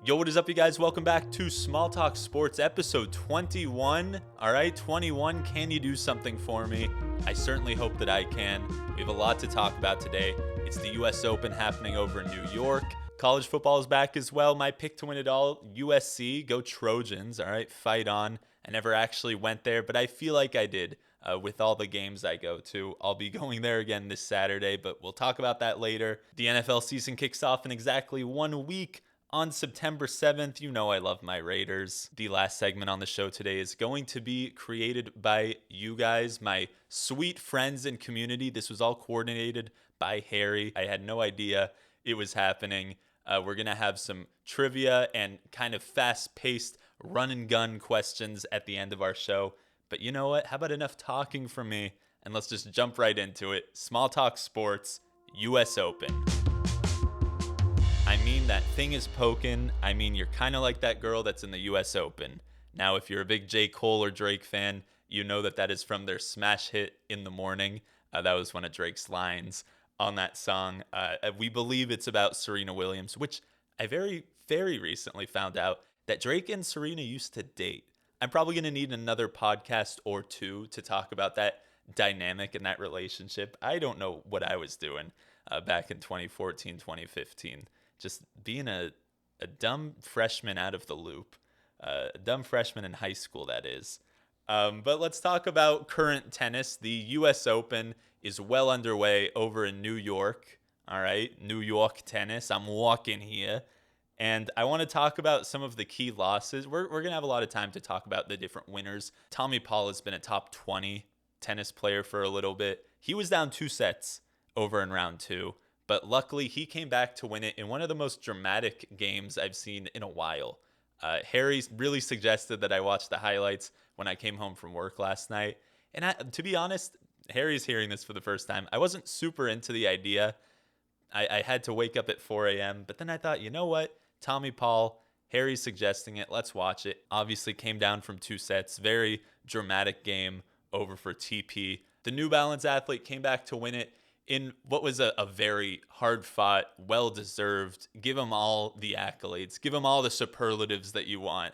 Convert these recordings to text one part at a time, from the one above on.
Yo, what is up, you guys? Welcome back to Small Talk Sports episode 21. All right, 21. Can you do something for me? I certainly hope that I can. We have a lot to talk about today. It's the US Open happening over in New York. College football is back as well. My pick to win it all, USC. Go Trojans. All right, fight on. I never actually went there, but I feel like I did with all the games I go to. I'll be going there again this Saturday, but we'll talk about that later. The NFL season kicks off in exactly 1 week. On September 7th, you know I love my Raiders. The last segment on the show today is going to be created by you guys, my sweet friends and community. This was all coordinated by Harry. I had no idea it was happening. We're going to have some trivia and kind of fast-paced run-and-gun questions at the end of our show. But you know what? How about enough talking from me? And let's just jump right into it. Small Talk Sports, US Open. I mean, that thing is poking. I mean, you're kind of like that girl that's in the US Open. Now, if you're a big J. Cole or Drake fan, you know that is from their smash hit In the Morning. That was one of Drake's lines on that song. We believe it's about Serena Williams, which I very, very recently found out that Drake and Serena used to date. I'm probably going to need another podcast or two to talk about that dynamic and that relationship. I don't know what I was doing back in 2014, 2015. Just being a dumb freshman out of the loop. A dumb freshman in high school, that is. But let's talk about current tennis. The US Open is well underway over in New York. All right, New York tennis. I'm walking here. And I want to talk about some of the key losses. We're going to have a lot of time to talk about the different winners. Tommy Paul has been a top 20 tennis player for a little bit. He was down 2 sets over in round 2. But luckily, he came back to win it in one of the most dramatic games I've seen in a while. Harry really suggested that I watch the highlights when I came home from work last night. And to be honest, Harry's hearing this for the first time. I wasn't super into the idea. I had to wake up at 4 a.m. But then I thought, you know what? Tommy Paul, Harry's suggesting it. Let's watch it. Obviously came down from 2 sets. Very dramatic game over for TP. The New Balance athlete came back to win it in what was a very hard-fought, well-deserved, give him all the accolades, give him all the superlatives that you want.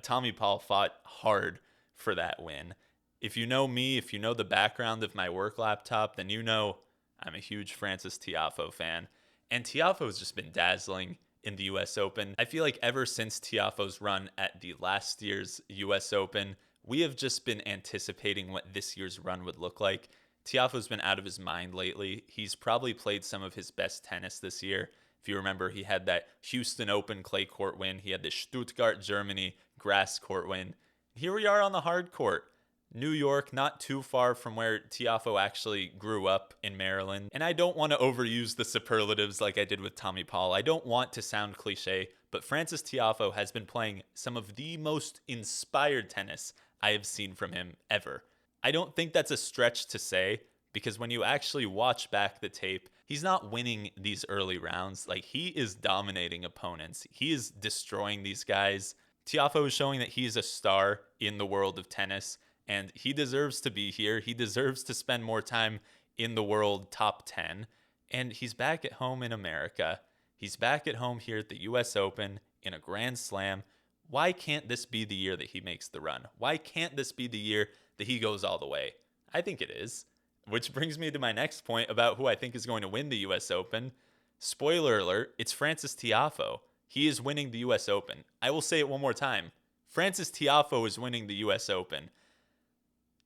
Tommy Paul fought hard for that win. If you know me, if you know the background of my work laptop, then you know I'm a huge Frances Tiafoe fan. And Tiafoe's just been dazzling in the US Open. I feel like ever since Tiafoe's run at the last year's US Open, we have just been anticipating what this year's run would look like. Tiafoe's been out of his mind lately. He's probably played some of his best tennis this year. If you remember, he had that Houston Open clay court win. He had the Stuttgart, Germany grass court win. Here we are on the hard court. New York, not too far from where Tiafoe actually grew up in Maryland. And I don't want to overuse the superlatives like I did with Tommy Paul. I don't want to sound cliche, but Frances Tiafoe has been playing some of the most inspired tennis I have seen from him ever. I don't think that's a stretch to say, because when you actually watch back the tape, he's not winning these early rounds. Like, he is dominating opponents. He is destroying these guys. Tiafoe is showing that he's a star in the world of tennis, and he deserves to be here. He deserves to spend more time in the world top 10, and he's back at home in America. He's back at home here at the US Open in a Grand Slam. Why can't this be the year that he makes the run? Why can't this be the year that he goes all the way? I think it is. Which brings me to my next point about who I think is going to win the US Open. Spoiler alert, it's Frances Tiafoe. He is winning the US Open. I will say it one more time. Frances Tiafoe is winning the US Open.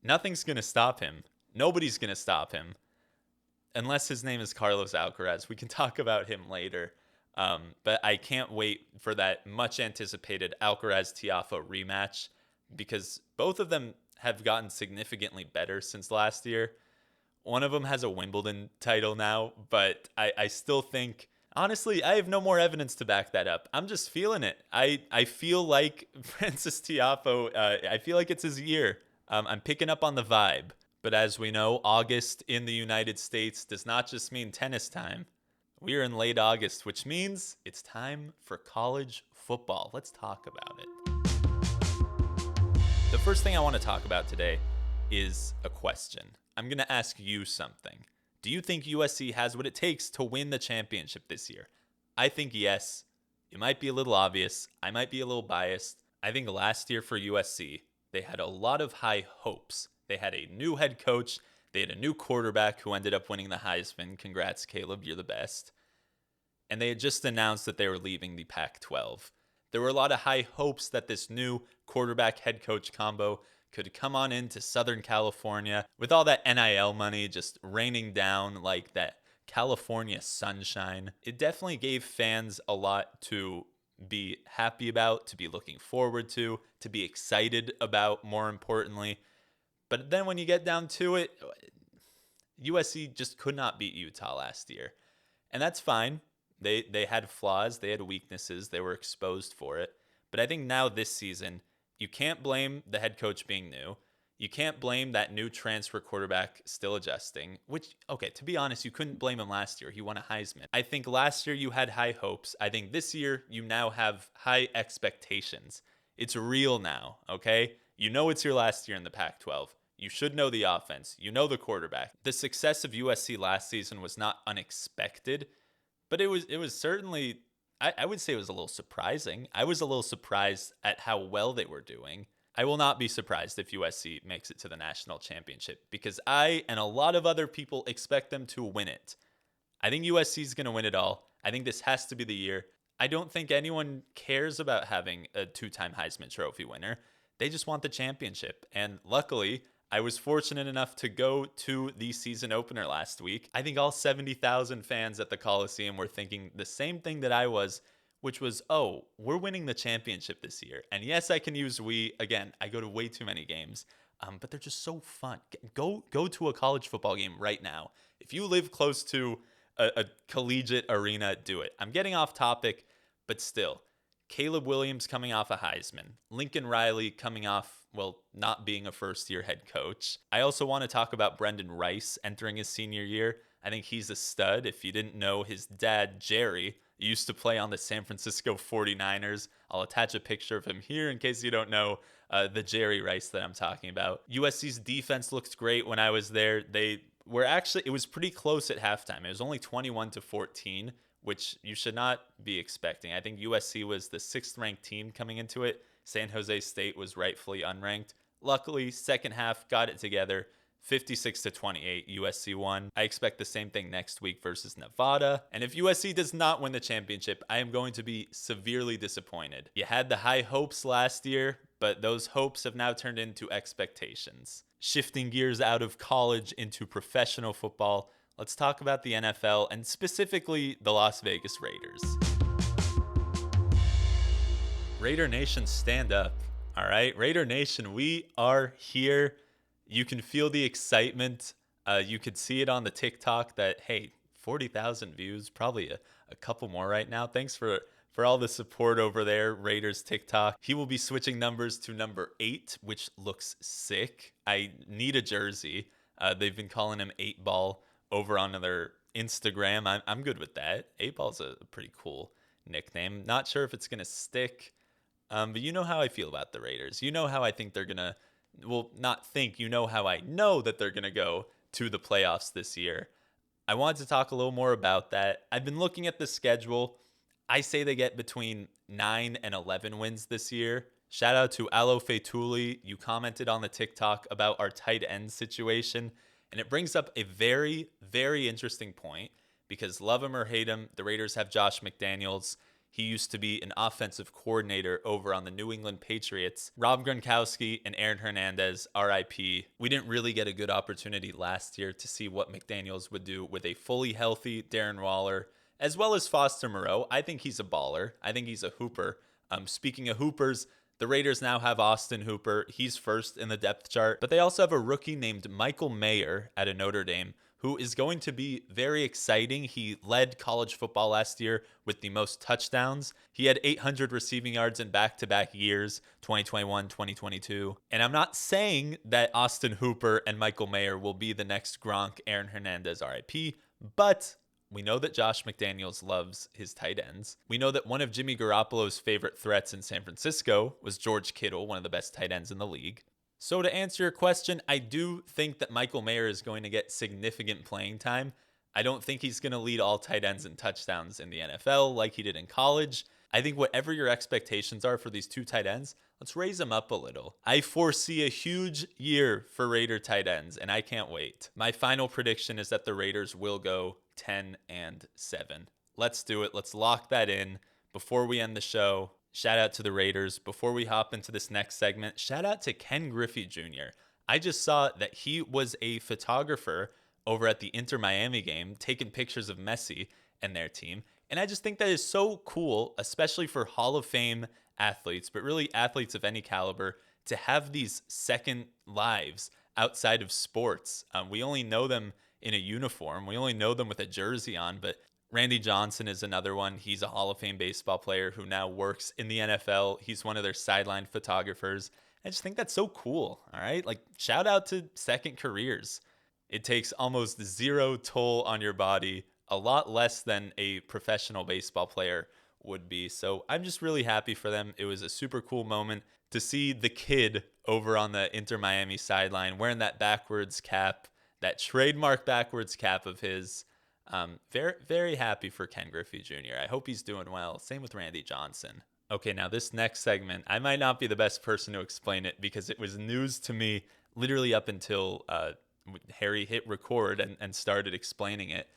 Nothing's going to stop him. Nobody's going to stop him. Unless his name is Carlos Alcaraz. We can talk about him later. But I can't wait for that much anticipated Alcaraz-Tiafoe rematch, because both of them have gotten significantly better since last year. One of them has a Wimbledon title now, but I still think, honestly, I have no more evidence to back that up. I'm just feeling it. I feel like Frances Tiafoe, I feel like it's his year. I'm picking up on the vibe. But as we know, August in the United States does not just mean tennis time. We are in late August, which means it's time for college football. Let's talk about it. The first thing I want to talk about today is a question. I'm going to ask you something. Do you think USC has what it takes to win the championship this year? I think yes. It might be a little obvious. I might be a little biased. I think last year for USC, they had a lot of high hopes. They had a new head coach. They had a new quarterback who ended up winning the Heisman. Congrats, Caleb. You're the best. And they had just announced that they were leaving the Pac-12. There were a lot of high hopes that this new quarterback head coach combo could come on into Southern California with all that NIL money just raining down like that California sunshine. It definitely gave fans a lot to be happy about, to be looking forward to be excited about, more importantly. But then when you get down to it, USC just could not beat Utah last year. And that's fine. They had flaws, they had weaknesses, they were exposed for it. But I think now this season, you can't blame the head coach being new. You can't blame that new transfer quarterback still adjusting, which, okay, to be honest, you couldn't blame him last year. He won a Heisman. I think last year you had high hopes. I think this year you now have high expectations. It's real now, okay? You know it's your last year in the Pac-12. You should know the offense. You know the quarterback. The success of USC last season was not unexpected, but it was certainly, I would say it was a little surprising. I was a little surprised at how well they were doing. I will not be surprised if USC makes it to the national championship because I and a lot of other people expect them to win it. I think USC is going to win it all. I think this has to be the year. I don't think anyone cares about having a two-time Heisman Trophy winner. They just want the championship. And luckily, I was fortunate enough to go to the season opener last week. I think all 70,000 fans at the Coliseum were thinking the same thing that I was, which was, oh, we're winning the championship this year. And yes, I can use we. Again, I go to way too many games, but they're just so fun. Go to a college football game right now. If you live close to a collegiate arena, do it. I'm getting off topic, but still. Caleb Williams coming off a Heisman. Lincoln Riley coming off, well, not being a first-year head coach. I also want to talk about Brendan Rice entering his senior year. I think he's a stud. If you didn't know, his dad, Jerry, used to play on the San Francisco 49ers. I'll attach a picture of him here in case you don't know the Jerry Rice that I'm talking about. USC's defense looked great when I was there. It was pretty close at halftime. It was only 21-14, which you should not be expecting. I think USC was the 6th-ranked team coming into it. San Jose State was rightfully unranked. Luckily, second half got it together. 56-28, USC won. I expect the same thing next week versus Nevada. And if USC does not win the championship, I am going to be severely disappointed. You had the high hopes last year, but those hopes have now turned into expectations. Shifting gears out of college into professional football, let's talk about the NFL and specifically the Las Vegas Raiders. Raider Nation, stand up. All right, Raider Nation, we are here. You can feel the excitement. You could see it on the TikTok that, hey, 40,000 views, probably a couple more right now. Thanks for all the support over there, Raiders TikTok. He will be switching numbers to number 8, which looks sick. I need a jersey. They've been calling him 8-Ball over on their Instagram. I'm good with that. 8-Ball's a pretty cool nickname. Not sure if it's going to stick, but you know how I feel about the Raiders. You know how I think they're going to, well, not think, you know how I know that they're going to go to the playoffs this year. I wanted to talk a little more about that. I've been looking at the schedule. I say they get between 9 and 11 wins this year. Shout out to Alo Fetuli. You commented on the TikTok about our tight end situation, and it brings up a very, very interesting point because love him or hate him, the Raiders have Josh McDaniels. He used to be an offensive coordinator over on the New England Patriots. Rob Gronkowski and Aaron Hernandez, RIP. We didn't really get a good opportunity last year to see what McDaniels would do with a fully healthy Darren Waller, as well as Foster Moreau. I think he's a baller. I think he's a hooper. Speaking of hoopers, the Raiders now have Austin Hooper. He's first in the depth chart. But they also have a rookie named Michael Mayer out of Notre Dame, who is going to be very exciting. He led college football last year with the most touchdowns. He had 800 receiving yards in back-to-back years, 2021, 2022. And I'm not saying that Austin Hooper and Michael Mayer will be the next Gronk, Aaron Hernandez, RIP, but we know that Josh McDaniels loves his tight ends. We know that one of Jimmy Garoppolo's favorite threats in San Francisco was George Kittle, one of the best tight ends in the league. So to answer your question, I do think that Michael Mayer is going to get significant playing time. I don't think he's going to lead all tight ends in touchdowns in the NFL like he did in college. I think whatever your expectations are for these two tight ends, let's raise them up a little. I foresee a huge year for Raider tight ends, and I can't wait. My final prediction is that the Raiders will go 10-7. Let's do it. Let's lock that in before we end the show. Shout out to the Raiders. Before we hop into this next segment, shout out to Ken Griffey Jr. I just saw that he was a photographer over at the Inter Miami game, taking pictures of Messi and their team. And I just think that is so cool, especially for Hall of Fame athletes, but really athletes of any caliber, to have these second lives outside of sports. We only know them in a uniform. We only know them with a jersey on, but Randy Johnson is another one. He's a Hall of Fame baseball player who now works in the NFL. He's one of their sideline photographers. I just think that's so cool. All right. Like, shout out to second careers. It takes almost zero toll on your body, a lot less than a professional baseball player would be. So I'm just really happy for them. It was a super cool moment to see the kid over on the Inter Miami sideline wearing that backwards cap, that trademark backwards cap of his. Very, very happy for Ken Griffey Jr. I hope he's doing well. Same with Randy Johnson. Okay, now this next segment, I might not be the best person to explain it because it was news to me literally up until Harry hit record and started explaining it.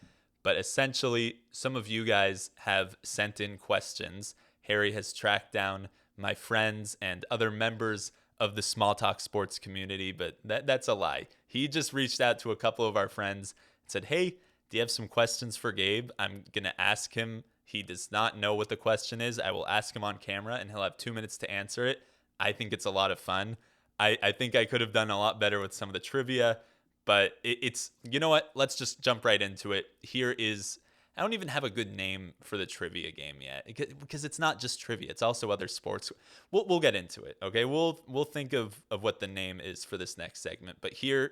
But essentially, some of you guys have sent in questions. Harry has tracked down my friends and other members of the smallTalk sports community, but that's a lie. He just reached out to a couple of our friends and said, hey, do you have some questions for Gabe? I'm going to ask him. He does not know what the question is. I will ask him on camera, and he'll have 2 minutes to answer it. I think it's a lot of fun. I think I could have done a lot better with some of the trivia, but it's, you know what? Let's just jump right into it. Here is, I don't even have a good name for the trivia game yet because it's not just trivia. It's also other sports. We'll get into it, okay? We'll think of what the name is for this next segment. But here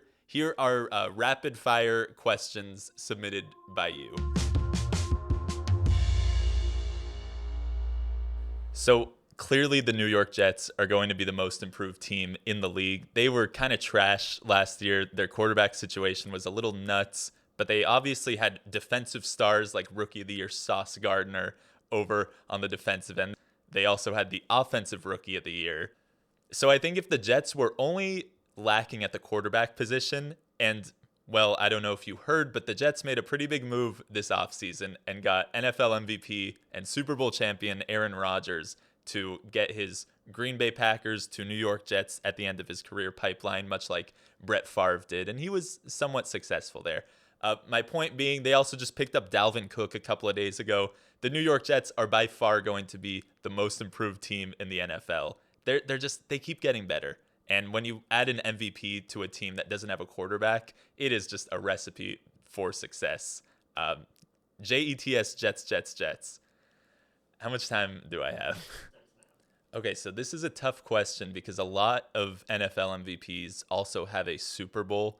are rapid fire questions submitted by you. So clearly the New York Jets are going to be the most improved team in the league. They were kind of trash last year. Their quarterback situation was a little nuts, but they obviously had defensive stars like Rookie of the Year Sauce Gardner over on the defensive end. They also had the offensive Rookie of the Year. So I think if the Jets were only lacking at the quarterback position, and, well, I don't know if you heard, but the Jets made a pretty big move this offseason and got NFL MVP and Super Bowl champion Aaron Rodgers to get his Green Bay Packers to New York Jets at the end of his career pipeline, much like Brett Favre did, and he was somewhat successful there. My point being, they also just picked up Dalvin Cook a couple of days ago. The New York Jets are by far going to be the most improved team in the NFL. They keep getting better. And when you add an MVP to a team that doesn't have a quarterback, it is just a recipe for success. Jets, Jets. How much time do I have? Okay, so this is a tough question because a lot of NFL MVPs also have a Super Bowl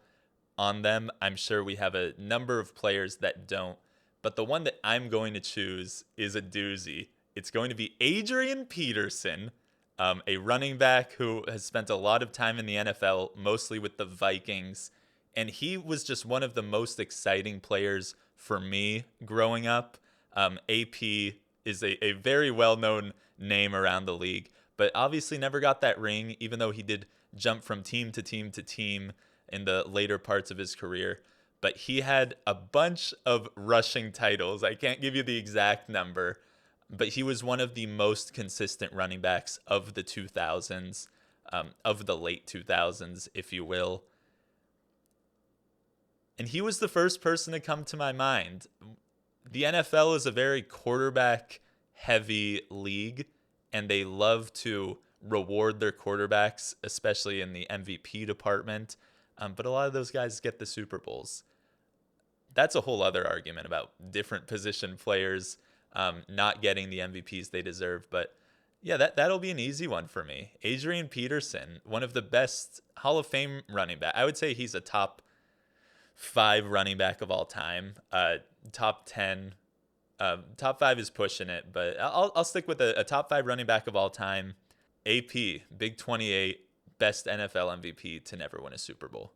on them. I'm sure we have a number of players that don't, but the one that I'm going to choose is a doozy. It's going to be Adrian Peterson, a running back who has spent a lot of time in the NFL, mostly with the Vikings, and he was just one of the most exciting players for me growing up. AP is a very well-known name around the league, but obviously never got that ring, even though he did jump from team to team to team in the later parts of his career. But he had a bunch of rushing titles. I can't give you the exact number, but he was one of the most consistent running backs of the 2000s, of the late 2000s, if you will. And he was the first person to come to my mind. The NFL is a very quarterback-heavy league, and they love to reward their quarterbacks, especially in the MVP department. But a lot of those guys get the Super Bowls. That's a whole other argument about different position players not getting the MVPs they deserve. But yeah, that'll be an easy one for me. Adrian Peterson, one of the best Hall of Fame running back. I would say he's a top 5 running back of all time. Top 10. Top 5 is pushing it, but I'll stick with a top 5 running back of all time. AP, Big 28, best NFL MVP to never win a Super Bowl.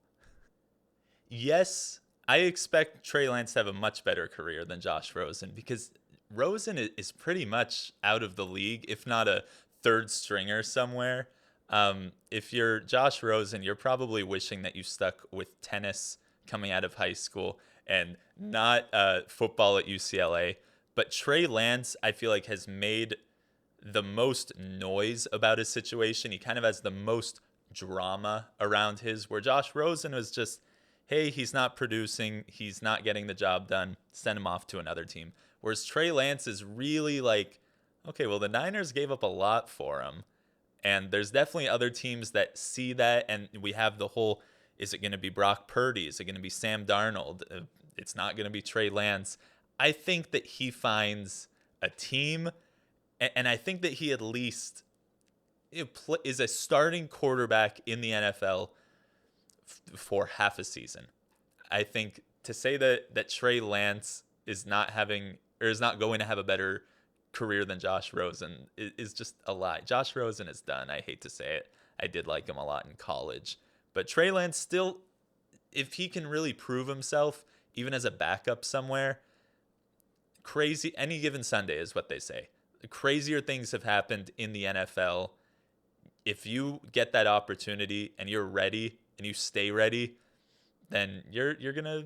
Yes, I expect Trey Lance to have a much better career than Josh Rosen because Rosen is pretty much out of the league, if not a third stringer somewhere. If you're Josh Rosen, you're probably wishing that you stuck with tennis coming out of high school and not football at UCLA. But Trey Lance, I feel like, has made the most noise about his situation. He kind of has the most drama around his, where Josh Rosen was just, hey, he's not producing, he's not getting the job done, send him off to another team. Whereas Trey Lance is really like, okay, well, the Niners gave up a lot for him. And there's definitely other teams that see that. And we have the whole, is it going to be Brock Purdy? Is it going to be Sam Darnold? It's not going to be Trey Lance. I think that he finds a team. And I think that he at least is a starting quarterback in the NFL for half a season. I think to say that Trey Lance is not going to have a better career than Josh Rosen is just a lie. Josh Rosen is done. I hate to say it. I did like him a lot in college. But Trey Lance still, if he can really prove himself, even as a backup somewhere, crazy, any given Sunday is what they say. Crazier things have happened in the NFL. If you get that opportunity and you're ready and you stay ready, then you're gonna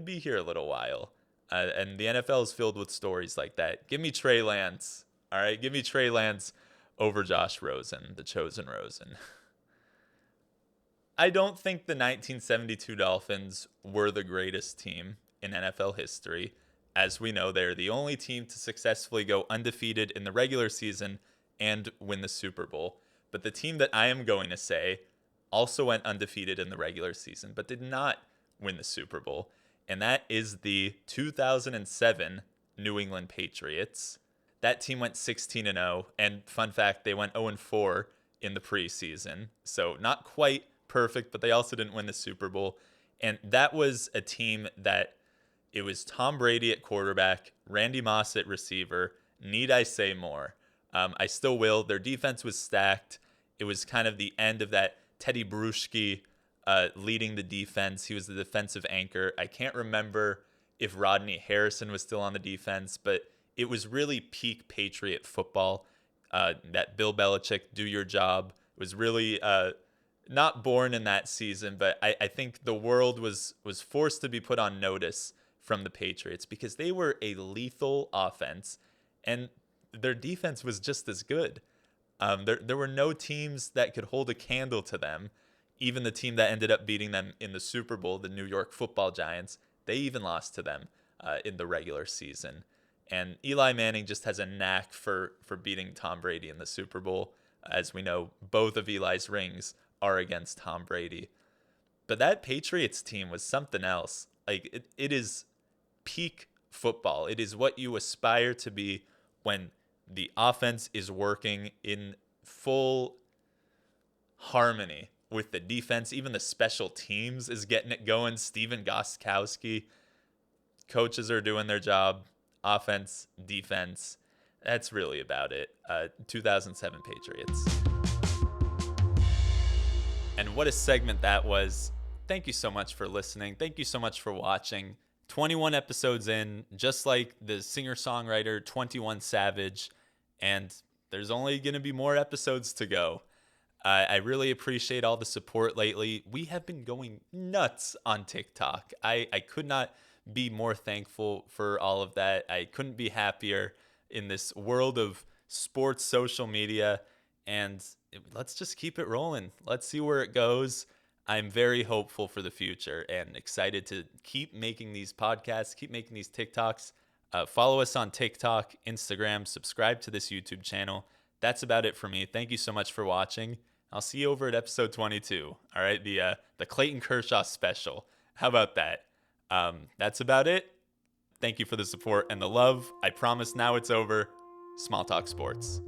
be here a little while. And the NFL is filled with stories like that. Give me Trey Lance. All right, give me Trey Lance over Josh Rosen, the chosen Rosen. I don't think the 1972 Dolphins were the greatest team in NFL history. As we know, they're the only team to successfully go undefeated in the regular season and win the Super Bowl. But the team that I am going to say also went undefeated in the regular season, but did not win the Super Bowl. And that is the 2007 New England Patriots. That team went 16-0, and fun fact, they went 0-4 in the preseason. So not quite perfect, but they also didn't win the Super Bowl. And that was a team that it was Tom Brady at quarterback, Randy Moss at receiver. Need I say more? I still will. Their defense was stacked. It was kind of the end of that Teddy Bruschi leading the defense. He was the defensive anchor. I can't remember if Rodney Harrison was still on the defense, but it was really peak Patriot football. That Bill Belichick, do your job, was really not born in that season, but I think the world was forced to be put on notice from the Patriots because they were a lethal offense and their defense was just as good. There were no teams that could hold a candle to them. Even the team that ended up beating them in the Super Bowl, the New York Football Giants, they even lost to them in the regular season. And Eli Manning just has a knack for beating Tom Brady in the Super Bowl. As we know, both of Eli's rings are against Tom Brady. But that Patriots team was something else. Like it is peak football. It is what you aspire to be when the offense is working in full harmony with the defense. Even the special teams is getting it going. Steven Gostkowski, coaches are doing their job. Offense, defense. That's really about it. 2007 Patriots. And what a segment that was. Thank you so much for listening. Thank you so much for watching. 21 episodes in, just like the singer-songwriter 21 Savage. And there's only going to be more episodes to go. I really appreciate all the support lately. We have been going nuts on TikTok. I could not be more thankful for all of that. I couldn't be happier in this world of sports social media. And let's just keep it rolling. Let's see where it goes. I'm very hopeful for the future and excited to keep making these podcasts, keep making these TikToks. Follow us on TikTok, Instagram, subscribe to this YouTube channel. That's about it for me. Thank you so much for watching. I'll see you over at episode 22. All right, the Clayton Kershaw special. How about that? That's about it. Thank you for the support and the love. I promise now it's over. Small Talk Sports.